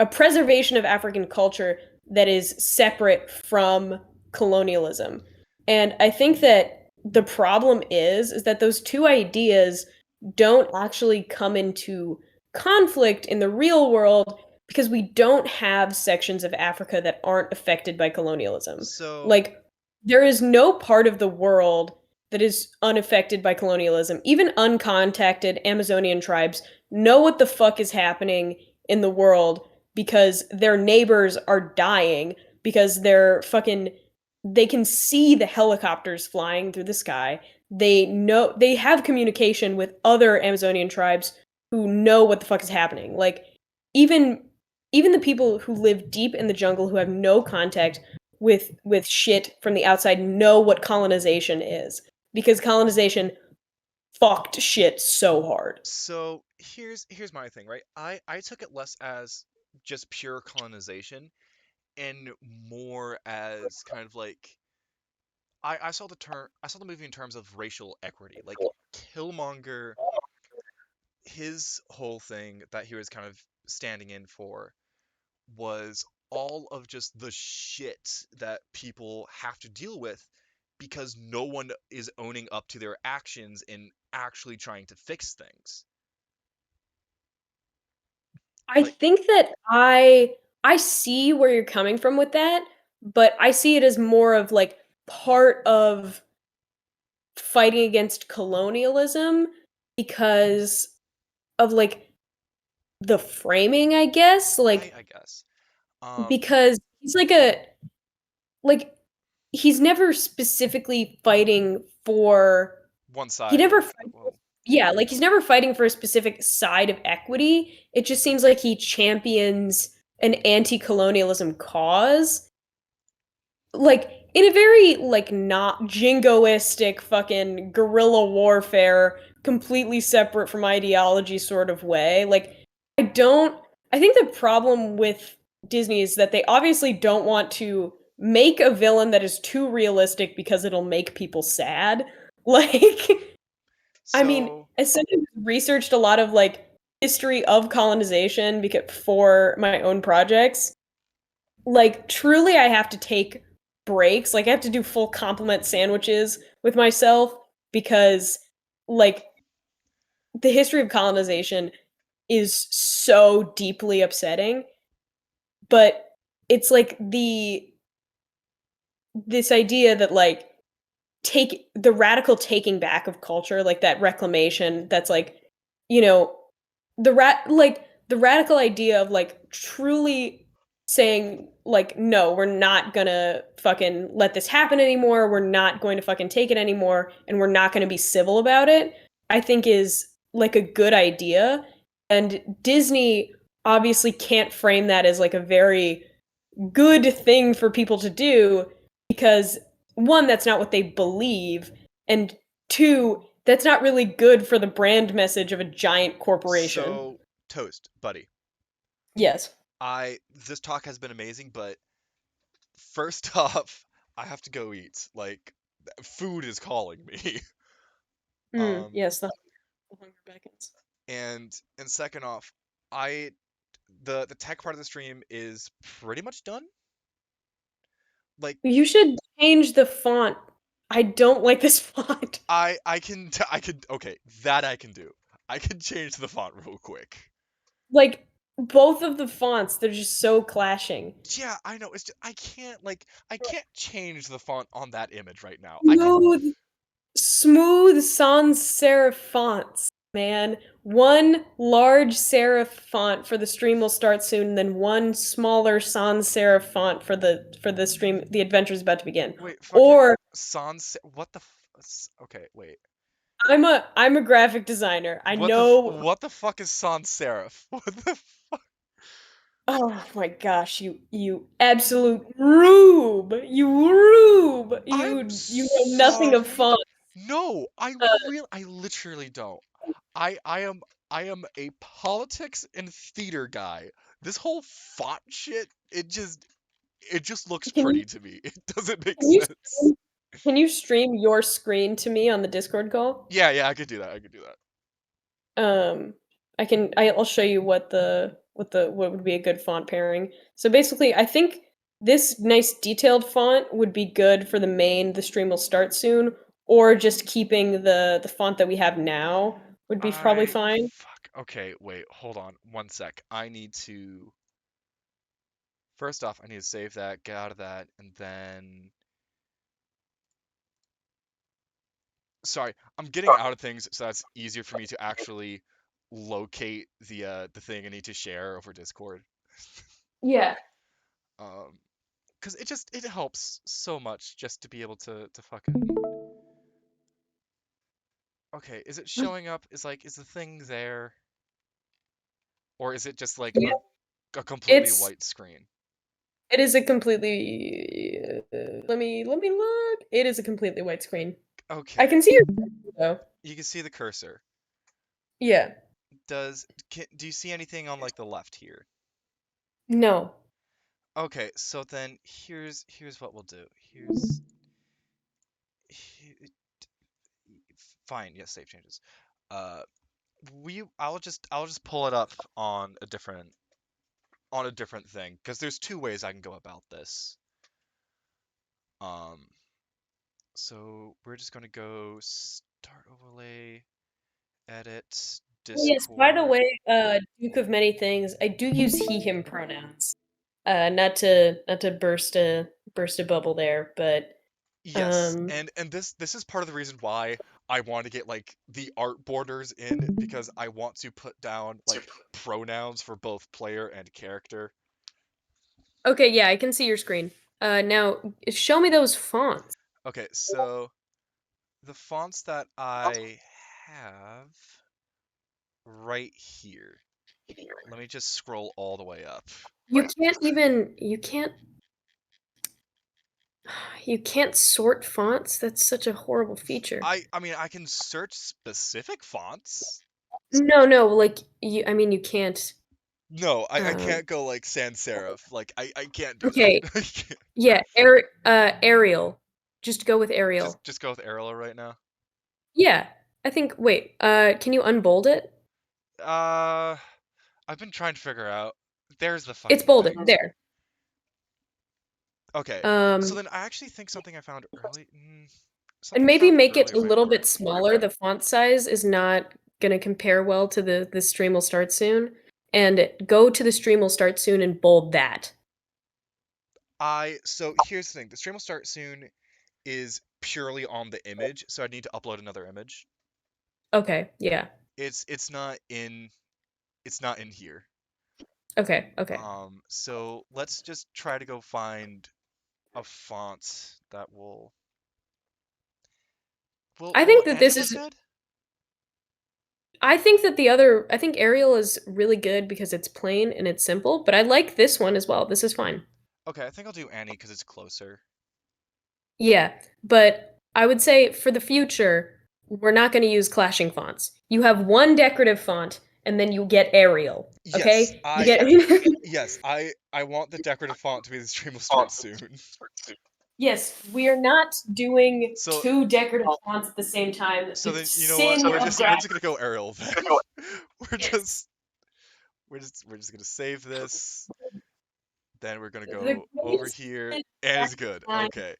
a preservation of African culture that is separate from colonialism. And I think that the problem is that those two ideas don't actually come into conflict in the real world because we don't have sections of Africa that aren't affected by colonialism. So Like there is no part of the world that is unaffected by colonialism. Even uncontacted Amazonian tribes know what the fuck is happening in the world because their neighbors are dying because they can see the helicopters flying through the sky. They know they have communication with other Amazonian tribes who know what the fuck is happening. Like even even the people who live deep in the jungle who have no contact with shit from the outside know what colonization is because colonization fucked shit so hard. so here's my thing, right? I took it less as just pure colonization and more as kind of like I saw the movie in terms of racial equity. Like Killmonger, his whole thing that he was kind of standing in for was all of just the shit that people have to deal with because no one is owning up to their actions and actually trying to fix things. I Like think that I see where you're coming from with that, but I see it as more of like part of fighting against colonialism because of like the framing, I guess, I guess. because he's like a like he's never specifically fighting for One he side. never fights Well, yeah, like he's never fighting for a specific side of equity. It just seems like he champions an anti-colonialism cause like in a very like not jingoistic fucking guerrilla warfare completely separate from ideology sort of way. Like I don't I think the problem with Disney is that they obviously don't want to make a villain that is too realistic because it'll make people sad. Like I mean, so as someone who's researched a lot of like history of colonization because for my own projects, like truly I have to take breaks. Like I have to do full complement sandwiches with myself because like the history of colonization is so deeply upsetting, but it's like this idea that like take the radical taking back of culture, like that reclamation that's like, you know, the radical idea of like truly saying like no, we're not gonna fucking let this happen anymore. We're not going to fucking take it anymore and we're not going to be civil about it. I think is like a good idea And Disney obviously can't frame that as like a very good thing for people to do because one, that's not what they believe, and two, that's not really good for the brand message of a giant corporation. So, Toast, buddy. Yes. This talk has been amazing, but first off, I have to go eat. Like, food is calling me. Um, Yes, the hunger beckons. and second off, I the tech part of the stream is pretty much done. Like, You should change the font. I don't like this font. I could okay, that I can do. I can change the font real quick. Like both of the fonts, they're just so clashing. Yeah, I know. It's just, I can't change the font on that image right now. I can. Smooth, smooth sans serif fonts, man. One large serif font for the stream will start soon, and then one smaller sans serif font for the stream. The adventure is about to begin. Wait, fucking Or sans. What the? Okay, wait. I'm a graphic designer. I know. What the fuck is sans serif? What the? Oh my gosh, you absolute rube! You rube! I'm You know nothing of sorry. font. No, Uh, I literally don't. I am a politics and theater guy. This whole font shit, it just looks can you pretty to me. It doesn't make can you sense. can you stream your screen to me on the Discord call? Yeah, yeah, I could do that. I could do that. Um, I'll show you what would be a good font pairing. So basically, I think this nice detailed font would be good for the stream will start soon, or just keeping the font that we have now would be probably I fine. fuck. Okay, wait, hold on one sec. I need to first off, I need to save that, get out of that, and then sorry, I'm getting out of things so that's easier for me to actually locate the thing I need to share over Discord. Yeah. Um, because it helps so much just to be able to fucking okay, is it showing up? Is the thing there? Or is it just like Yeah. a completely It's white screen? it is a completely let me look. It is a completely white screen. I Okay, can see your though. you can see the cursor. Yeah. Do you see anything on like the left here? No. Okay, so then here's what we'll do. He- fine, yes, save changes. Uh, I'll just pull it up on a different thing because there's two ways I can go about this. Um, so we're just gonna go start overlay, edit, Yes, by the Discord. way, Duke of many things, I do use he him pronouns. Not to burst a bubble there, but Yes, um and this is part of the reason why I want to get like the art borders in because I want to put down like pronouns for both player and character. okay, yeah, I can see your screen. Now show me those fonts. Okay, so the fonts that I have right here. Let me just scroll all the way up. You can't sort fonts. That's such a horrible feature. I mean I can search specific fonts. No, no, like you I mean you can't No, I um can't go like sans serif. Like I can't do that. okay, I can't. yeah, Arial. Just go with Arial. Just go with Arlo right now. Yeah. I think wait, can you unbold it? Uh, I've been trying to figure out. There's the It's fucking bolded. thing. There. Okay, so Um then I actually think something I found early. and Something I maybe found make it earlier a might little bit work. smaller. The font size is not gonna compare well to the stream will start soon. And go to the stream will start soon and bold that. So here's the thing. The stream will start soon is purely on the image, so I need to upload another image. Okay, yeah. It's not in it's not in here. Okay, okay. So let's just try to go find a font that will. I Will think that any this look is good? I think Ariel is really good because it's plain and it's simple, but I like this one as well. This is fine. Okay, I think I'll do Annie because it's closer. Yeah, but I would say for the future, we're not going to use clashing fonts. You have one decorative font, and then you get Arial. Yes, Okay, you I get. yes, I want the decorative font to be the stream will start soon. Yes, we are not doing So two decorative fonts at the same time. so The then you know what? sin of We're graphic. just gonna go Arial then. We're Yes. just we're just gonna save this. Then we're gonna The go over greatest here, sin of and it's graphic good. design Okay.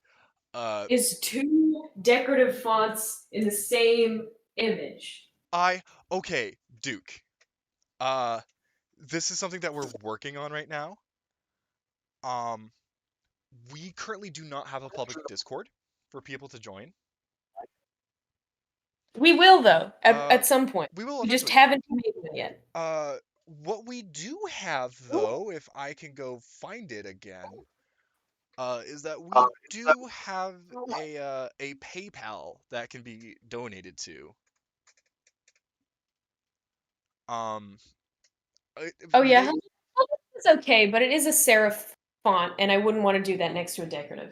Uh, is two decorative fonts in the same image. I okay, Duke. Uh, this is something that we're working on right now. Um, we currently do not have a public Discord for people to join. We will though Uh, at some point. we will We just eventually. haven't made one yet. What we do have though, if I can go find it again, is that we do have a PayPal that can be donated to. Um, Oh yeah, may it's okay, but it is a serif font, and I wouldn't want to do that next to a decorative.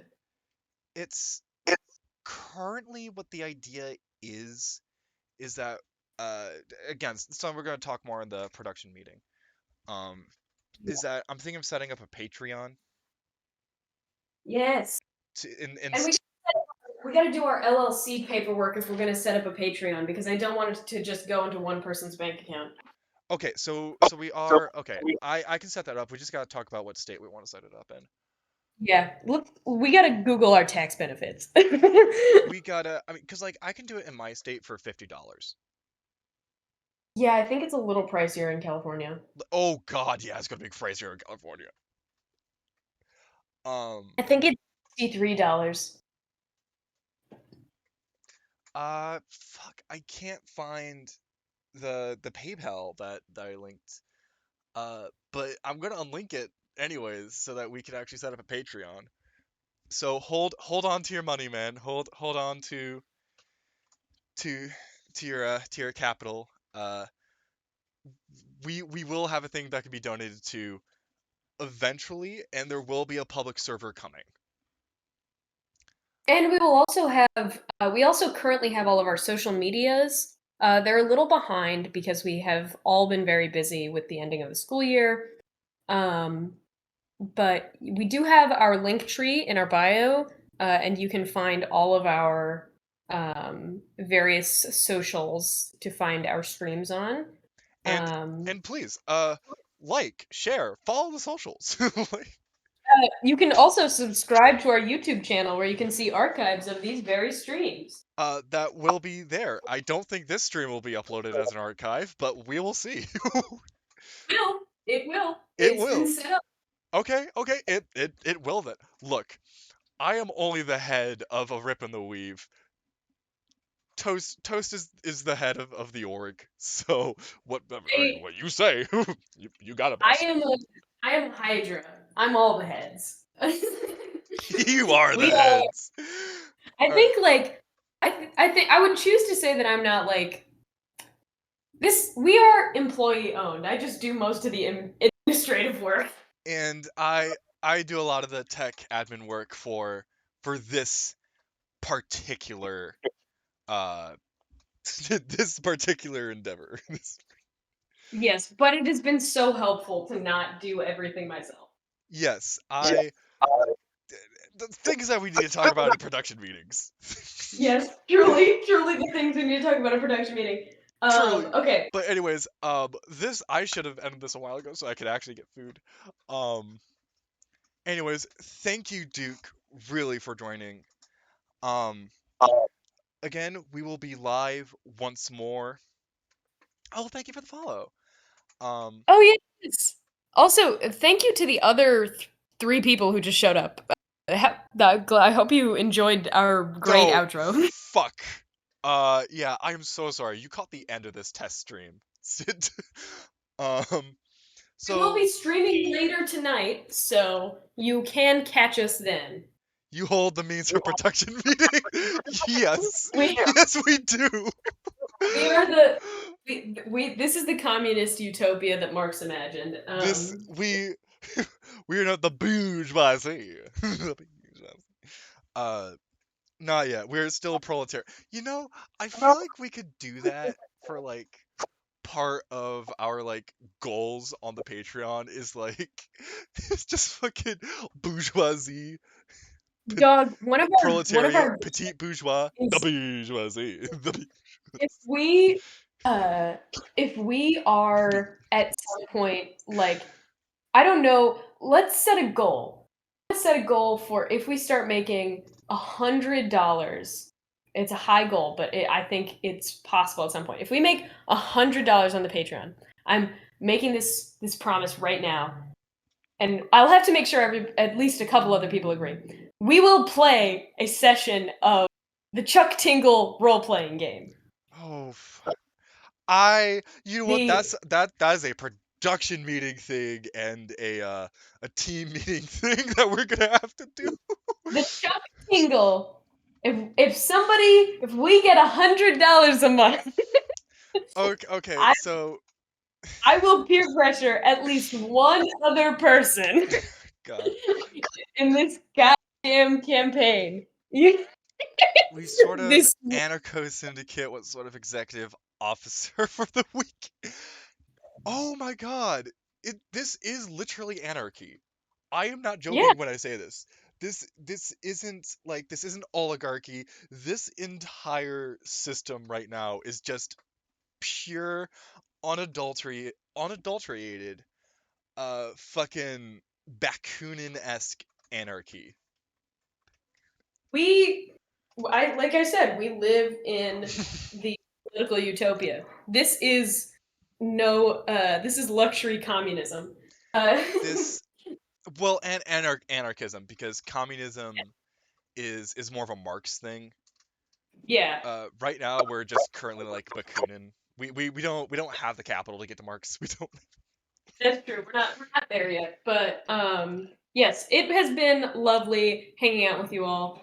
it's currently what the idea is that again, so we're going to talk more in the production meeting. Um, is that I'm thinking of setting up a Patreon Yes, in and we got to do our LLC paperwork if we're going to set up a Patreon because I don't want it to just go into one person's bank account. okay, so we are okay. I can set that up. We just got to talk about what state we want to set it up in. Yeah, look, we got to Google our tax benefits. We gotta, I mean, because like I can do it in my state for $50. Yeah, I think it's a little pricier in California. Oh God, yeah, it's gonna be crazy here in California. Um, I think it's $63. fuck, I can't find the PayPal that I linked. But I'm gonna unlink it anyways so that we can actually set up a Patreon. So hold on to your money, man. Hold on to to your capital. We will have a thing that can be donated to eventually, and there will be a public server coming. And we will also have, we also currently have all of our social medias. They're a little behind because we have all been very busy with the ending of the school year. Um, but we do have our link tree in our bio, and you can find all of our various socials to find our streams on. And Um, please, like, share, follow the socials. Like, you can also subscribe to our YouTube channel where you can see archives of these very streams. that will be there. I don't think this stream will be uploaded as an archive, but we will see. Will. It will. It It's been will. set up. Okay, okay, it will then. Look, I am only the head of a rip and the weave. Toast is the head of the org. So I mean, I, what you say, you got it, I boss. am a, I am Hydra. I'm all the heads. You are the We are. heads. I All right. think like I think I would choose to say that I'm not like this. We are employee owned. I just do most of the administrative work. And I do a lot of the tech admin work for this particular uh this particular endeavor. Yes, but it has been so helpful to not do everything myself. Yes, I the things that we need to talk about in production meetings. Yes, truly, truly the things we need to talk about in production meeting. Truly. Okay. But anyways, this I should have ended this a while ago so I could actually get food. Um anyways, thank you Duke really for joining. Um again, we will be live once more. Oh, thank you for the follow. Um Oh yes. Also, thank you to the other three people who just showed up. I hope you enjoyed our great Oh, outro. fuck. Yeah, I'm so sorry. You caught the end of this test stream. Um, We will so be streaming later tonight, so you can catch us then. you hold the means for production meeting? Yes. We Yes, we do. we are the This is the communist utopia that Marx imagined. This we are not the bourgeoisie. The bourgeoisie. Uh, Not yet. We're still proletariat. I feel like we could do that for like part of our like goals on the Patreon is like it's just fucking bourgeoisie, p- Dog, one of proletariat, our petite bourgeois, the is bourgeoisie. if we uh if we are at some point like I don't know, let's set a goal. Let's set a goal for if we start making $100. It's a high goal, but I think it's possible at some point. If we make $100 on the Patreon, I'm making this promise right now, and I'll have to make sure at least a couple other people agree. We will play a session of the Chuck Tingle role playing game. Oh, you know what? The That is a production meeting thing and a team meeting thing that we're gonna have to do. the Chuck Tingle. If we get $100 a month, Okay, I so I will peer pressure at least one other person God, in this goddamn campaign. You, we sort of this anarcho syndicate what sort of executive officer for the week. Oh my God, this is literally anarchy. I am not yeah, joking when I say this. This isn't oligarchy. This entire system right now is just pure unadulterated fucking Bakunin-esque anarchy. we I like I said, we live in the political utopia. This is luxury communism. Uh, This and anarchism because communism is more of a Marx thing. yeah, Right now we're just currently like Bakunin. We don't have the capital to get to Marx. We don't. that's true. We're not there yet, but yes, it has been lovely hanging out with you all.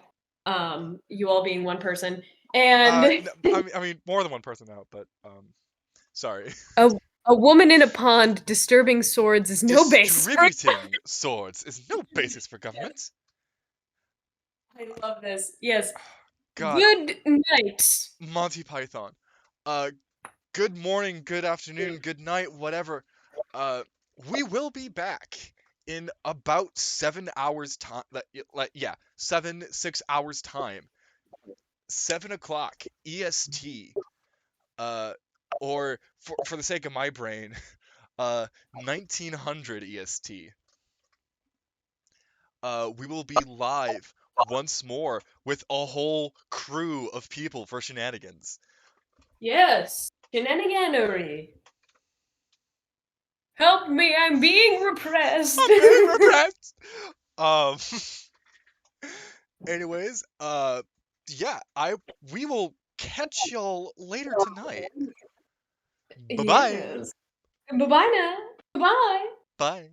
You all being one person, and No, I mean more than one person now, but sorry. a a woman in a pond disturbing swords is no basis for. Distributing swords is no basis for government. I love this. Yes. God, Good night. Monty Python. Uh, Good morning, good afternoon, good night, whatever. Uh, we will be back in about 7 hours time. Yeah, 6 hours time. 7 o'clock EST. Uh, or for the sake of my brain, 1900 EST. We will be live once more with a whole crew of people for shenanigans. Yes. Shenaniganery. Help me, I'm being repressed. I'm being repressed. Um. Anyways, yeah, we will catch y'all later tonight. Bye bye. Yes. Bye bye now. Bye. Bye.